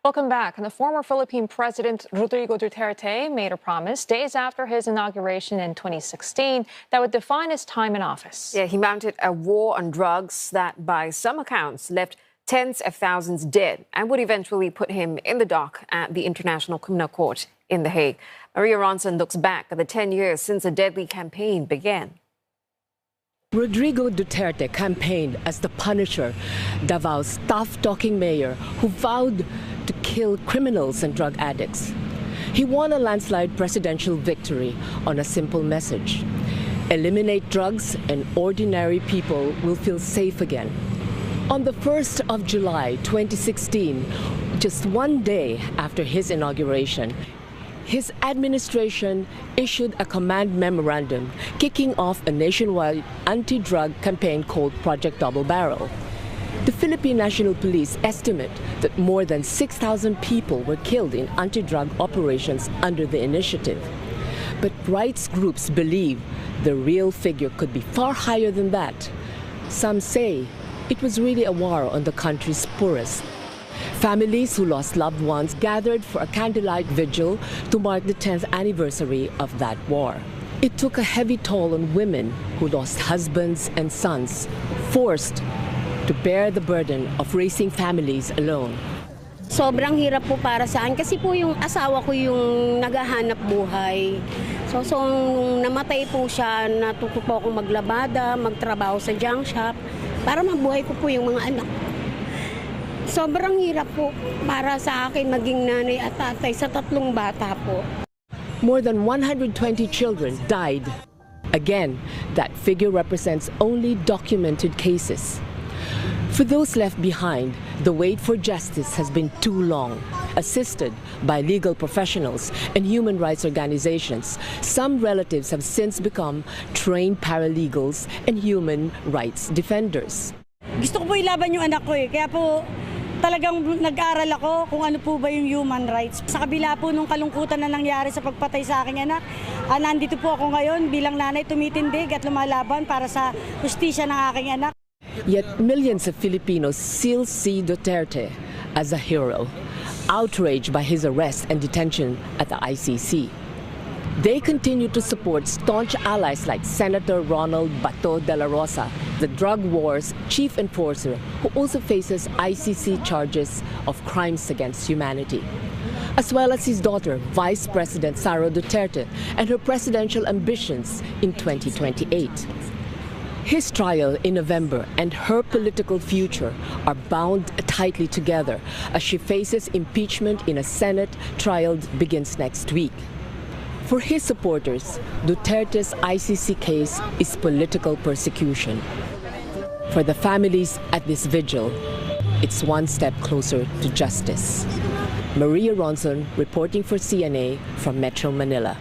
Welcome back. And the former Philippine President Rodrigo Duterte made a promise days after his inauguration in 2016 that would define his time in office. Yeah, he mounted a war on drugs that, by some accounts, left tens of thousands dead and would eventually put him in the dock at the International Criminal Court in The Hague. Maria Ronson looks back at the 10 years since a deadly campaign began. Rodrigo Duterte campaigned as the Punisher, Davao's tough-talking mayor who vowed to kill criminals and drug addicts. He won a landslide presidential victory on a simple message: eliminate drugs and ordinary people will feel safe again. On the 1st of July 2016, just one day after his inauguration, his administration issued a command memorandum kicking off a nationwide anti-drug campaign called Project Double Barrel. The Philippine National Police estimate that more than 6,000 people were killed in anti-drug operations under the initiative. But rights groups believe the real figure could be far higher than that. Some say it was really a war on the country's poorest. Families who lost loved ones gathered for a candlelight vigil to mark the 10th anniversary of that war. It took a heavy toll on women who lost husbands and sons, forced to bear the burden of raising families alone. Sobrang hirap po para sa akin kasi po yung asawa ko yung naghahanap buhay. So nung namatay po siya, natuto po akong maglabada, magtrabaho sa junk shop para mabuhay ko po yung mga anak. Sobrang hirap po para sa akin maging nanay at tatay sa 3 bata po. More than 120 children died. Again, that figure represents only documented cases. For those left behind, the wait for justice has been too long. Assisted by legal professionals and human rights organizations, some relatives have since become trained paralegals and human rights defenders. Gusto ko po ilaban yung anak ko kaya po talagang nag-aral ako kung ano po ba yung human rights. Sa kabila po nung kalungkutan na nangyari sa pagpatay sa aking anak, nandito po ako ngayon bilang nanay tumitindig at lumalaban para sa hustisya ng aking anak. Yet millions of Filipinos still see Duterte as a hero, outraged by his arrest and detention at the ICC. They continue to support staunch allies like Senator Ronald Bato de la Rosa, the drug war's chief enforcer, who also faces ICC charges of crimes against humanity, as well as his daughter, Vice President Sara Duterte, and her presidential ambitions in 2028. His trial in November and her political future are bound tightly together as she faces impeachment in a Senate trial begins next week. For his supporters, Duterte's ICC case is political persecution. For the families at this vigil, it's one step closer to justice. Maria Ronson reporting for CNA from Metro Manila.